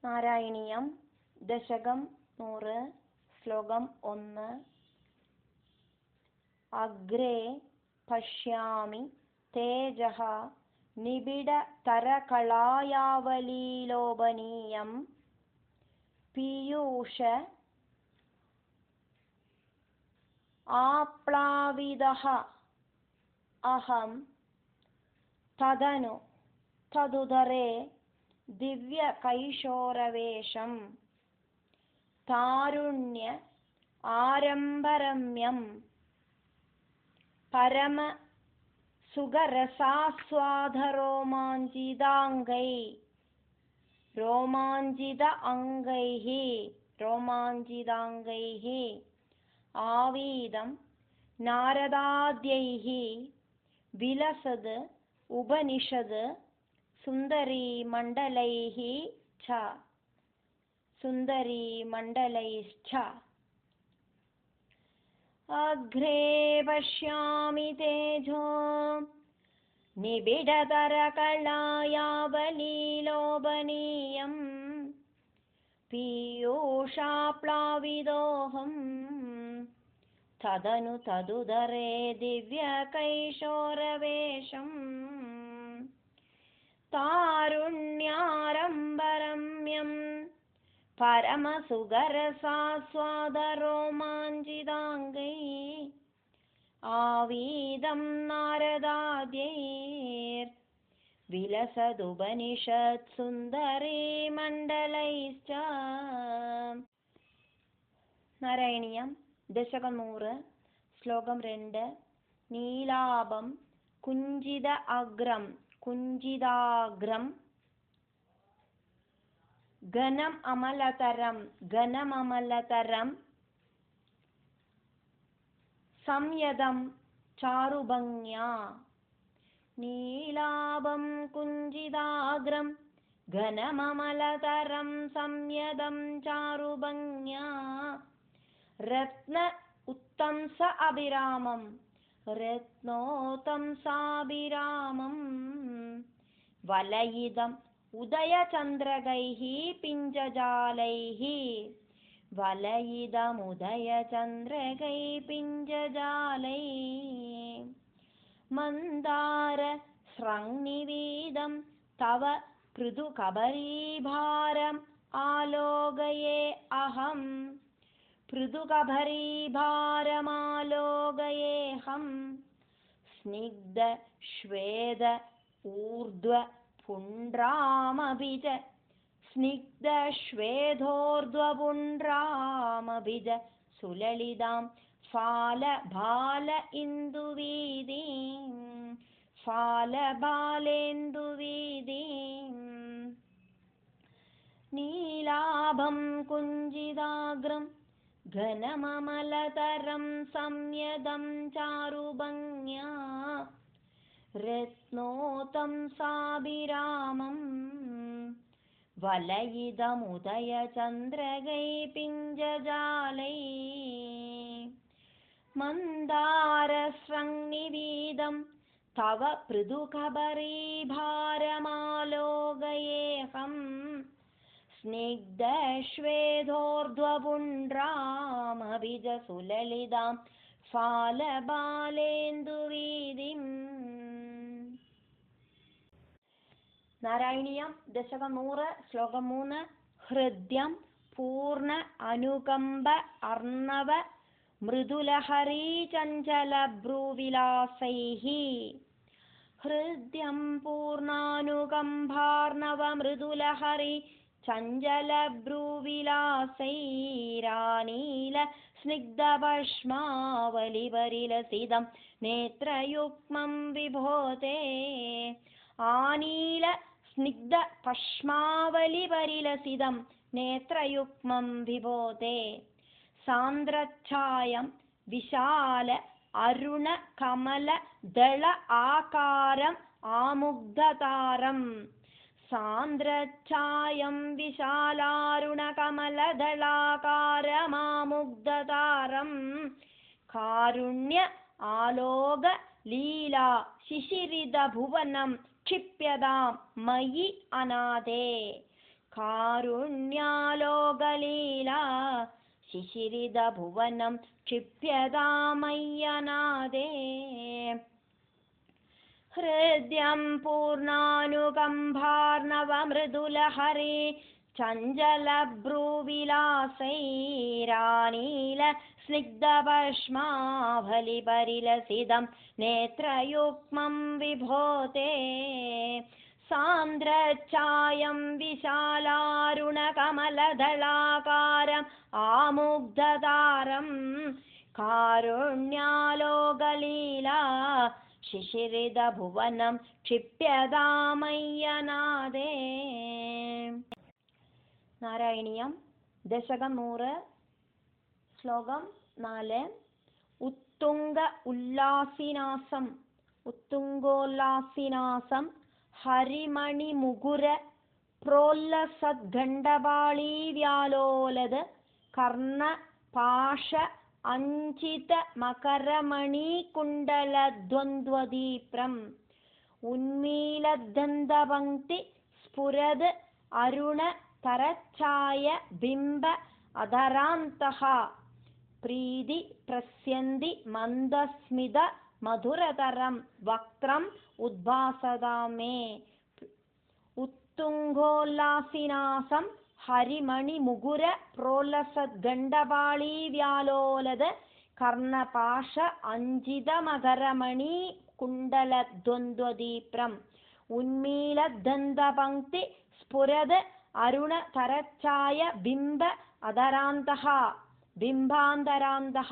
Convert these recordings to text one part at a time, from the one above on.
നാരായണീയം ദശകം 100 ശ്ലോകം 1 അഗ്രേ പശ്യാമി തേജഃ നിബിഡതരകളായാവലീലോപനീയം പീയൂഷ ആപ്ലാവിതഃ അഹം തദനു തദുദരേ ദിവ്യകൈശോരവേഷം താരുണ്യ ആരംഭരമ്യം പരമ രോമാഞ്ചിതാംഗൈഃ ആവീതം നാരദാദ്യൈഃ വിലസത് ഉപനിഷദ് സുന്ദരീമണ്ഡലൈശ്ച അഗ്രേ പശ്യാമി തേജോ നിബിഡതരകളായാവലീലോപനീയം പീയൂഷാപ്ലാവിതോഹം തദനു തദുദരേ ദിവ്യകൈശോരവേഷം താരുണ്യാരംഭരമ്യം പരമസുഖരസാസ്വാദരോമാഞ്ചിതാംഗൈഃ ആവീതം നാരദാദ്യൈർ വിലസദുപനിഷത് സുന്ദരീമണ്ഡലൈശ്ച. നാരായണീയം ദശകം 100 ശ്ലോകം 2 നീലാഭം കുഞ്ചിതാഗ്രം ഘനമമലതരം സംയതം ചാരുഭംഗ്യാ നീലാഭം കുഞ്ചിതാഗ്രം ഘനമമലതരം സംയതം ചാരുഭംഗ്യാ രത്ന ഉത്തംസ അഭിരാമം രത്നോത്തംസാഭിരാമം വലയിതം ഉദയചന്ദ്രകൈഃ പിഞ്ചജാലൈഃ മന്ദാര സ്രഗ്നിവേദം തവ പൃഥുകബരീഭാരം ആലോകയേ അഹം പൃഥുകബരീഭാരമാലോകയേഹം സ്നിഗ്ധ ശ്വേത ഊർധ്വ പുണ്ട്രാമഭിജ സ്നിഗ്ധശ്വേതോർധ്വപുണ്ട്രാമഭിജ സുലളിതാം ഫാലഭാലേന്ദുവീദീം നീലാഭം കുഞ്ചിതാഗ്രം ഘനമമലതരം സംയതം ചാരുഭംഗ്യാ രത്നോത്തംസാഭിരാമം വലയിതമുദയചന്ദ്രകൈഃ പിഞ്ചജാലൈഃ മന്ദാരസ്രഗ്നിവേദം തവ പൃഥുകബരീഭാരമാലോകയേഹം സ്നിഗ്ധശ്വേതോർധ്വപുണ്ട്രാമഭിജ സുലളിതാം ഫാലഭാലേന്ദുവീദീം. നാരായണീയം ദശകം 100 ശ്ലോകം 3 ഹൃദ്യം പൂർണ്ണ അനുകമ്പ അർണവ മൃദുലഹരീ ചഞ്ചലഭ്രൂവിലാസൈഃ ഹൃദ്യം പൂർണ്ണാനുകമ്പാർണവ മൃദുലഹരി ചഞ്ചലഭ്രൂവിലാസൈരാനീല സ്നിഗ്ധഭസ്മാവലിപരിലസിതം നേത്രയുഗ്മം വിഭോതേ ആനീല സ്നിഗ്ധ ഭസ്മാവലിപരിലസിതം നേത്രയുഗ്മം വിഭോതേ സാന്ദ്രച്ഛായം വിശാല അരുണ കമല ദള ആകാരം ആമുഗ്ധതാരം സാന്ദ്രച്ഛായം വിശാലാരുണ കമല ദളാകാരമാമുഗ്ധതാരം കാരുണ്യ ആലോക ലീലാ ശിശിരിത ഭുവനം ക്ഷിപ്യതാം മയി അനാഥേ कारुण्यालोकलीला शिशिरिदभुवनं क्षिप्यतामय्यनादे हृद्यं पूर्णानुकम्भार्णवमृदुलहरे चञ्चलभ्रूविलासैरानीलस्निग्धपश्माफलिपरिलसितं नेत्रयुग्मं विभोते सान्द्रच्छायं विशालारुणकमलदलाकारम् आमुग्धतारं कारुण्यालोकलीला शिशिरिदभुवनं क्षिप्यतामय्यनादे നാരായണീയം ദശകം 100 ശ്ലോകം 4 ഉത്തുംഗോല്ലാസിനാസം ഹരിമണിമുകുര പ്രോല്ലസദ്ഗണ്ഡപാളീവ്യാലോലത് കർണപാശ അഞ്ചിത മകരമണീകുണ്ടലദ്വന്ദ്വദീപ്രം ഉന്മീലദന്തപംക്തി സ്ഫുരത് അരുണ തരച്ഛായ ബിംബ അധരാന്തഃ പ്രീതി പ്രസ്യന്തി മന്ദസ്മിത മധുരതരം വക്ത്രം ഉദ്ഭാസതാമേ ഉത്തുംഗോല്ലാസിനാസം ഹരിമണിമുകുര പ്രോല്ലസദ്ഗണ്ഡപാളീവ്യാലോലത് കർണപാശ അഞ്ചിതമകരമണീ കുണ്ടലദ്വന്ദ്വദീപ്രം ഉന്മീലദന്തപംക്തി സ്ഫുരത് അരുണ തരച്ഛായ ബിംബ അധരാന്തഃ ബിംബാന്തരാന്തഃ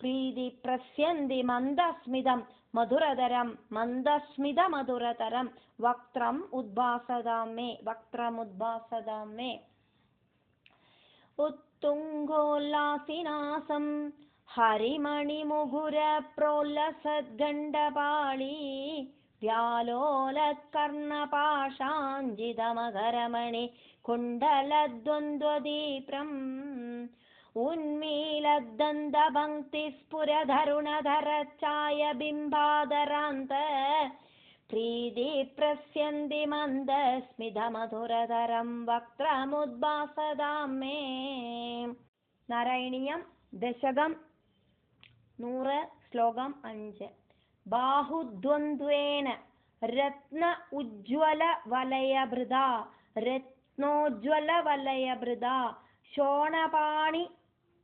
പ്രീതി പ്രസ്യന്തി മന്ദസ്മിതം മധുരതരം മന്ദസ്മിതമധുരതരം വക്ത്രമുദ്ഭാസതാമേ ഉത്തുംഗോല്ലാസിനാസം ഹരിമണിമുകുര പ്രോല്ലസദ്ഗണ്ഡപാളീ വ്യാലോലത്കർണപാശാഞ്ചിതമകരമണി കുണ്ടലദ്വന്ദ്വദീപ്രം ഉന്മീലദന്തപംക്തി സ്ഫുരധരുണധരച്ഛായ ബിംബാധരാന്ത പ്രീതി പ്രസ്യന്തി മന്ദസ്മിതമധുരതരം വക്ത്രമുദ്ഭാസതാമേ നാരായണീയം ദശകം 100 ശ്ലോകം 5 ബാഹുദ്വന്ദ്വേന രത്ന ഉജ്ജ്വല വലയഭൃത ശോണപാണി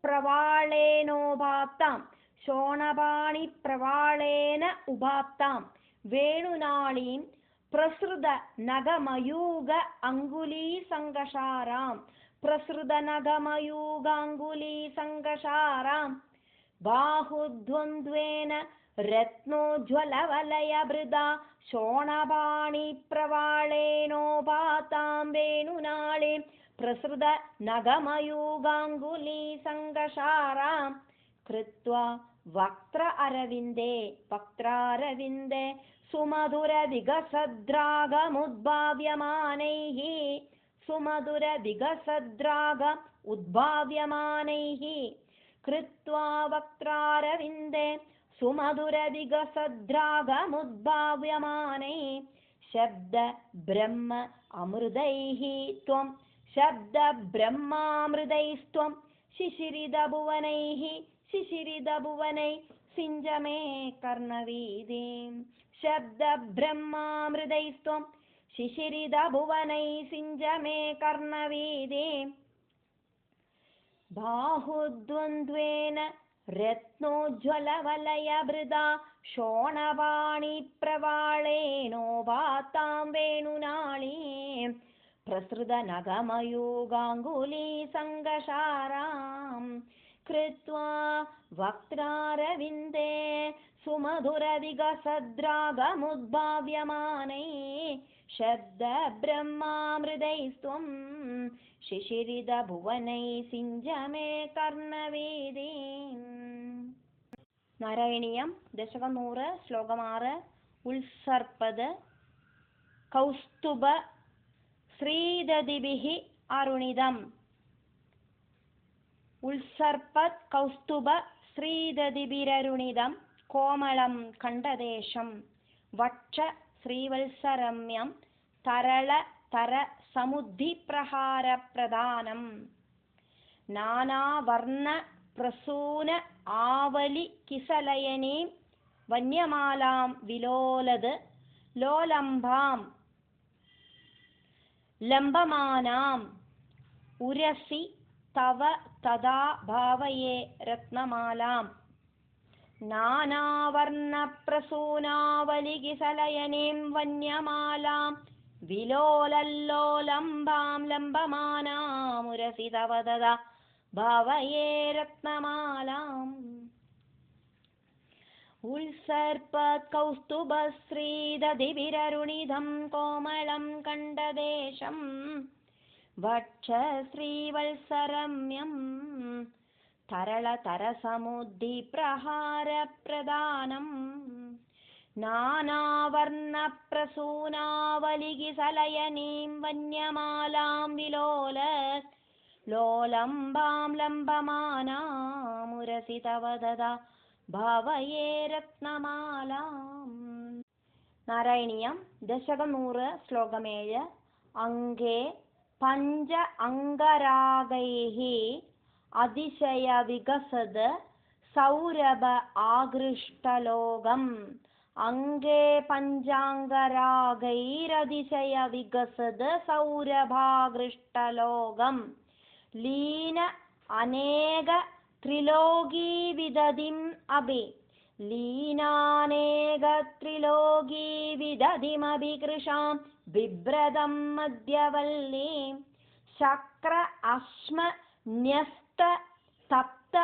പ്രവാളേന ഉപാത്താം വേണുനാളീം പ്രസൃത നഖമയൂഖ അങ്കുലീസങ്കഷാരാം ബാഹുദ്വന്ദ്വേന രത്നോജ്വലവലയഭൃത ശോണപാണി പ്രവാളേനോപാതാം വേണുനാളീം പ്രസൃത നഖമയൂഖാങ്കുലീസങ്കഷാരാം കൃത്വാ വക്രാരവിന്ദേ സുമധുരവികസദ്രാഗമുദ്ഭാവ്യമാനൈഃ കൃത്വാ വക്രാരവിന്ദേ സുമധുരവികസദ്രാഗമുദ്ഭാവ്യമാനൈഃ ശബ്ദബ്രഹ്മ അമൃതൈഃ ത്വം ശബ്ദബ്രഹ്മാമൃതൈസ്ത്വം ശിശിരിദഭുവനൈഃ സിഞ്ചമേ കർണവീഥീം ശബ്ദബ്രഹ്മാമൃതൈസ്ത്വം ശിശിരിദഭുവനൈഃ സിഞ്ചമേ കർണവീഥീം ബാഹുദ്വന്ദ്വേന രത്നോജ്വലവലയഭൃത ശോണപാണി പ്രവാളേനോപാത്താം വേണുനാളീം പ്രസൃത നഖമയൂഖാങ്കുലീസങ്കഷാരാം കൃത്വാ വക്രാരവിന്ദേ സുമധുരവികസദ്രാഗമുദ്ഭാവ്യമാനൈഃ ശബ്ദബ്രഹ്മാമൃതൈസ്ത്വം ശിശിരിദഭുവനൈഃ സിഞ്ചമേ കർണവീഥീം നാരായണീയം ദശകം 100 ശ്ലോകം 6 ഉത്സർപ്പത് കൗസ്തുഭ ശ്രീദതിഭിഃ അരുണിതം ഉത്സർപ്പത് കൗസ്തുഭ ശ്രീദതിഭിരരുണിതം കോമളം കണ്ഠദേശം വക്ഷ ശ്രീവത്സരമ്യം തരള തര समुद्धिप्रहारप्रदानं नानावर्णप्रसून आवलिकिसलयनीं वन्यमालां विलोलद लोलम्भां लम्बमानाम् उरसि तव तदा भावये रत्नमालाम् नानावर्णप्रसूनावलिकिसलयनीं वन्यमालां विलोलल्लोलम्बां लम्बमानामुरसि तव तदा भावये रत्नमालाम् उल्सर्पत्कौस्तुभश्रीदधिभिररुणिधं कोमलं कण्ठदेशं वक्षश्रीवत्सरम्यं तरलतरसमुद्धिप्रहारप्रदानं नानावर्णप्रसूनावलिकिसलयनीं वन्यमालां विलोल लोलम्बां लम्बमानामुरसि तव तदा भावये रत्नमालाम्. നാരായണീയം ദശകം 100 ശ്ലോകം 7. അംഗേ പഞ്ച അംഗരാഗൈഃ അതിശയ വികസത് സൗരഭ ആകൃഷ്ടലോകം. അംഗേ പഞ്ചാംഗരാഗൈരതിശയ വികസത് സൗരഭാകൃഷ്ടലോകം. ലീന അനേക ത്രിലോകീവിദധിം അഭി ലീനാനേകത്രിലോകീവിദധിമഭികൃശാം ബിഭ്രതം മദ്യവല്ലീം ശക്ര അശ്മ ന്യസ്ത തപ്ത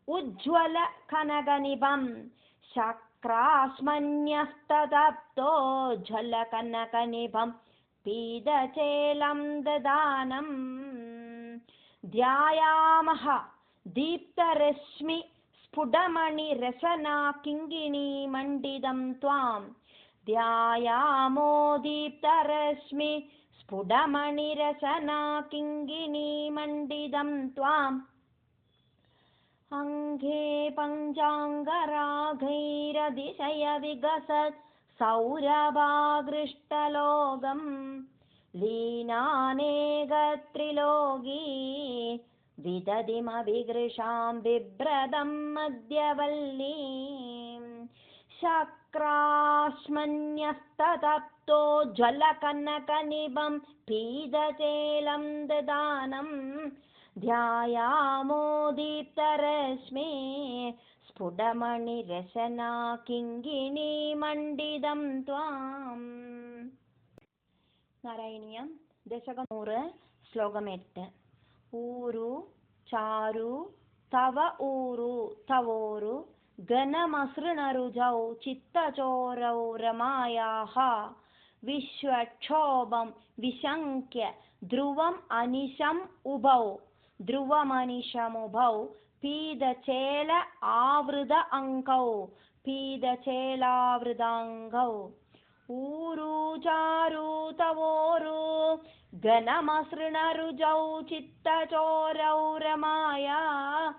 ഉജ്ജ്വല കനകനിഭം. ശക്രാശ്മന്യസ്തതപ്തോജ്വല കനകനിഭം പീതചേലം ദദാനം. ധ്യായാമഹ ദീപ്തരശ്മി സ്ഫുടമണിരശനാ കിങ്കിണീമണ്ഡിതം ത്വാം. ധ്യായാമോ ദീപ്തരശ്മി സ്ഫുടമണിരശനാ കിങ്കിണീമണ്ഡിതം ത്വാം. അംഗേ പഞ്ചാംഗരാഗൈരതിശയ വികസത് സൗരഭാകൃഷ്ടലോകം. ലീനാനേകത്രിലോകീ വിദധിമഭികൃശാം ബിഭ്രതം മദ്യവല്ലീം ശക്രാശ്മന്യസ്തതപ്തോജ്വലകനകനിഭം പീതചേലം ദദാനം. ധ്യായാമോ ദീപ്തരശ്മി സ്ഫുടമണിരശനാ കിങ്കിണീമണ്ഡിതം ത്വാം. നാരായണീയം ദശകം 100 ശ്ലോകം 8. ഊരു ചാരു തവ ഊരു തവോരു ഘനമസൃണരുജൗ ചിത്തചോരൗ രമായാഃ. വിശ്വക്ഷോഭം വിശങ്ക്യ ധ്രുവം അനിശം ഉഭൗ. ധ്രുവമനിശമുഭൗ പീതചേല ആവൃത അങ്കൗ. പീതചേലാവൃതാങ്കൗ. ഊരു ചാരു തവോരു ഘനമസൃണരുജൗ ചിത്തചോരൗ രമായാ.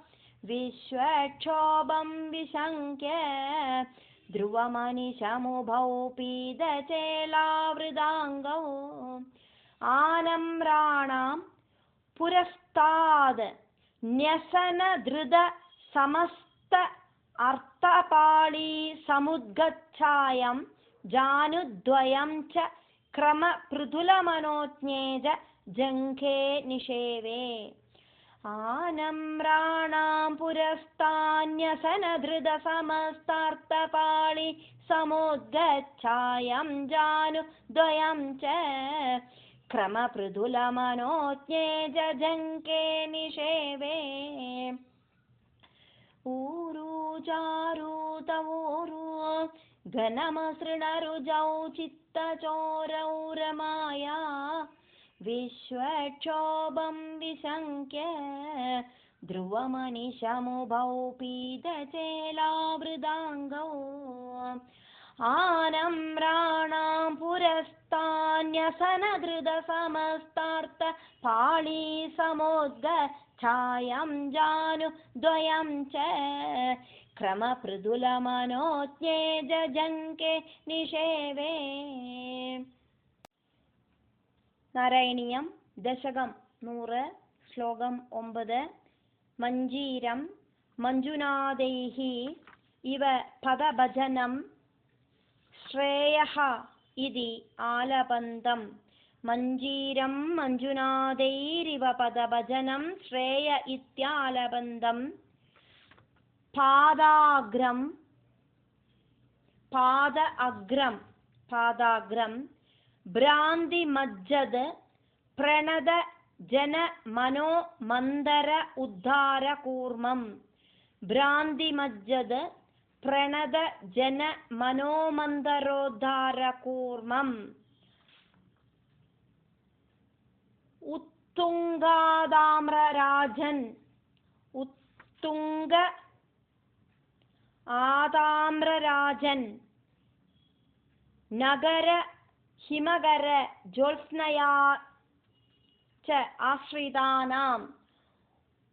വിശ്വക്ഷോഭം വിശങ്ക്യ ധ്രുവമനിശമുഭൗ പീതചേലാവൃതാങ്കൗ. ആനമ്രാണാം പുരസ്താദ് ന്യസനധൃത സമസ്ത അർത്ഥപാളീ സമുദ്ഗച്ഛായം ജാനുദ്വയം ച ക്രമപൃഥുലമനോജ്ഞേജ ജംഘേ നിഷേവേ. ആനമ്രാണാം പുരസ്താന്യസനധൃത സമസ്താർത്ഥപാളി സമുദ്ഗച്ഛായം ജാനുദ്വയം ച ക്രമപൃഥുലമനോജ്ഞേജ ജംഘേ നിഷേവേ. ഊരു ചാരു തവോരു ഘനമസൃണരുജൗ ചിത്തചോരൗ രമായാ. വിശ്വക്ഷോഭം വിശങ്ക്യ ധ്രുവമനിശമുഭൗ പീതചേലാവൃതാങ്കൗ. ആനമ്രാണാം പുരസ്താന്യസനധൃത സമസ്താർത്ഥ പാളീ സമുദ്ഗച്ഛായം ജാനുദ്വയം ച ക്രമപൃഥുലമനോജ്ഞേജ ജംഘേ നിഷേവേ. നാരായണീയം ദശകം 100 ശ്ലോകം 9 മഞ്ജീരം മഞ്ജുനാഥൈഃ ഇവ പദഭജനം ശ്രേയഃ ഇതി ആലപന്തം. മഞ്ജീരം മഞ്ജുനാഥൈരിവ പദഭജനം ശ്രേയ ഇത്യാലപന്തം. പാദാഗ്രം ഭ്രാന്തിമജ്ജത് പ്രണത ജന മനോ മന്ദര ഉദ്ധാരകൂർമ്മം. ഭ്രാന്തിമജ്ജത് പ്രണത ജന മനോമന്ദരോദ്ധാരകൂർമ്മം. ഉത്തുംഗാതാമ്രരാജൻ ഉത്തുംഗ ആതാമ്രരാജൻ നഗര ഹിമകര ജ്യോത്സ്നയാ ച ആശ്രിതാനാം.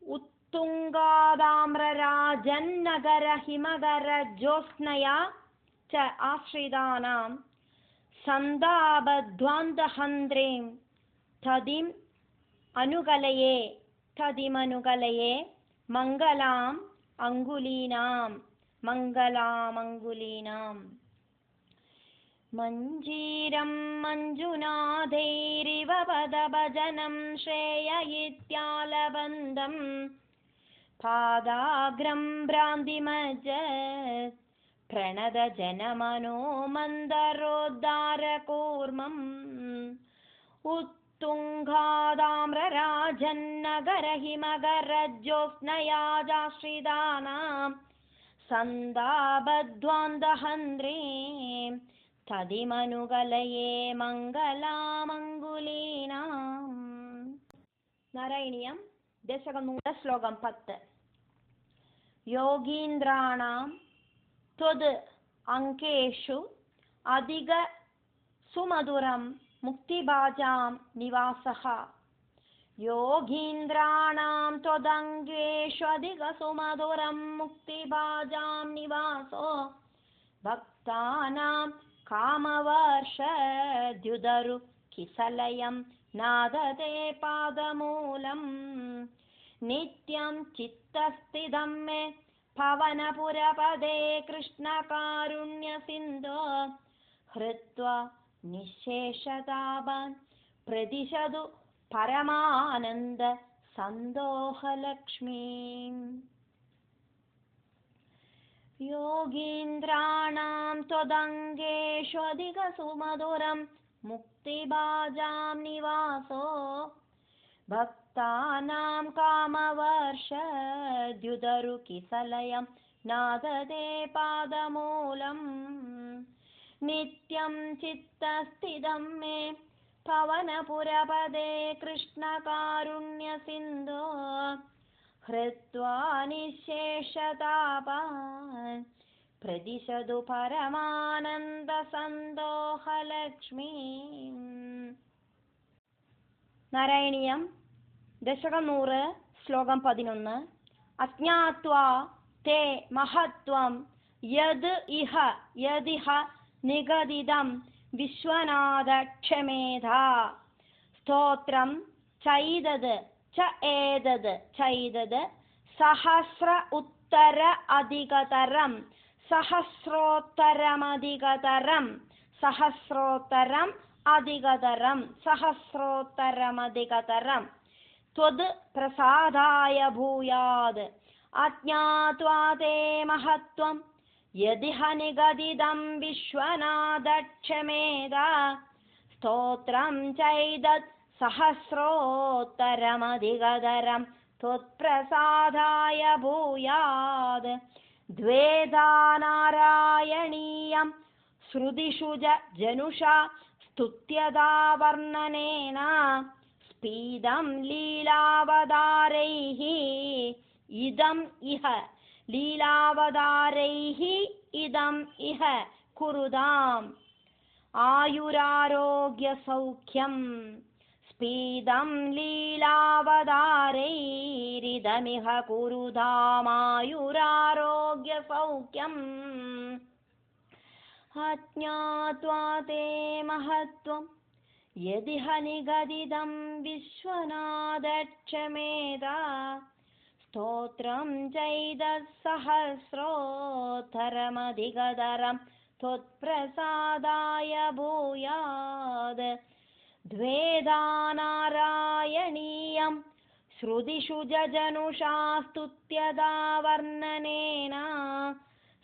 ഉത്തുംഗാതാമ്രരാജൻ നഗര ഹിമകര ജ്യോത്സ്നയാ ച ആശ്രിതാനാം. സന്താപധ്വാന്തഹന്ത്രേം തദിം അനുകലയേ മംഗലാം അങ്കുലീനാം. മഞ്ജീരം മഞ്ജുനാഥൈരിവ പദഭജനം ശ്രേയ ഇത്യാലപന്തം. പാദാഗ്രം ഭ്രാന്തിമജ്ജത് പ്രണത ജനമനോ മന്ദരോദ്ധാരകൂർമ്മം. ഉത്തുംഗാതാമ്രരാജൻ നഗര ഹിമകര ജ്യോത്സ്നയാ ചാശ്രിതാനാം. സന്താപധ്വാന്തഹന്ത്രേം തദിമനുകലയേ മംഗലാമങ്കുലീനാം. നാരായണീയം ദശകം 100 ശ്ലോകം 10 യോഗീന്ദ്രാണാം ത്വദ് അങ്കേഷു അധിക സുമധുരം മുക്തിഭാജാം നിവാസഃ. യോഗീന്ദ്രാണാം ത്വദംഗേഷു അധിക സുമധുരം മുക്തിഭാജാം നിവാസോ. ഭക്താനാം കാമവർഷദ്യുതരു കിസലയം നാദതേ പാദമൂലം. നിത്യം ചിത്തസ്ഥിതം മേ ഭവനപുരപദേ കൃഷ്ണകാരുണ്യസിന്ധോ. ഹൃത്വാ നിശേഷതാപാൻ പ്രതിശതു പരമാനന്ദ സന്തോഹലക്ഷ്മീം. യോഗീന്ദ്രാണാം ത്വദംഗേഷു അധിക സുമധുരം മുക്തിഭാജാം നിവാസോ. ഭക്താനാം കാമവർഷദ്യുതരു കിസലയം നാദതേ പാദമൂലം. നിത്യം ചിത്തസ്ഥിതം മേ ഭവനപുരപദേ കൃഷ്ണകാരുണ്യസിന്ധോ. ഹൃത്വാ നിശേഷതാപാൻ പ്രതിശതു പരമാനന്ദ സന്തോഹലക്ഷ്മീം. നാരായണീയം ദശകം 100 ശ്ലോകം 11 അജ്ഞാത്വാ തേ മഹത്വം യദിഹ നിഗദിതം വിശ്വനാഥ ക്ഷമേധാ. സ്തോത്രം ചൈതത് സഹസ്ര ഉത്തര അധികതരം സഹസ്രോത്തരമധികതരം ത്വദ് പ്രസാദായ ഭൂയാത്. അജ്ഞാത്വാ തേ മഹത്വം യദിഹ നിഗദിതം വിശ്വനാഥ ക്ഷമേധാ. സ്തോത്രം ചൈതത് സഹസ്രോത്തരമധികതരം ത്വത്പ്രസാദായ ഭൂയാത്. ദ്വേധാ നാരായണീയം ശ്രുതിഷു ജനുഷാ സ്തുത്യതാ വർണ്ണനേന. സ്പീദം ലീലാവതാരൈഃ ഇദം ഇഹ കുരുതാം. ആയുരാരോഗ്യ സൗഖ്യം സ്പീദം ലീലാവതാരൈരിദമിഹ കുരുതാം. ആയുരാരോഗ്യ സൗഖ്യം. അജ്ഞാത്വാ തേ മഹത്വം यदिह निगदितं विश्वनादक्षमेदा स्तोत्रं चैदसहस्रोत्तरमधिगतरं त्वत्प्रसादाय भूयाद् द्वेधा नारायणीयं श्रुतिषु जजनुषा स्तुत्यदा वर्णनेन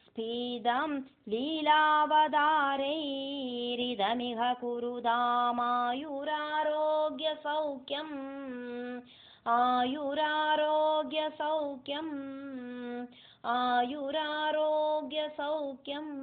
स्फीदं लीलावतारैरिदमिह कुरुदामायुरारोग्यसौख्यम् आयुरारोग्यसौख्यम् आयुरारोग्यसौख्यम्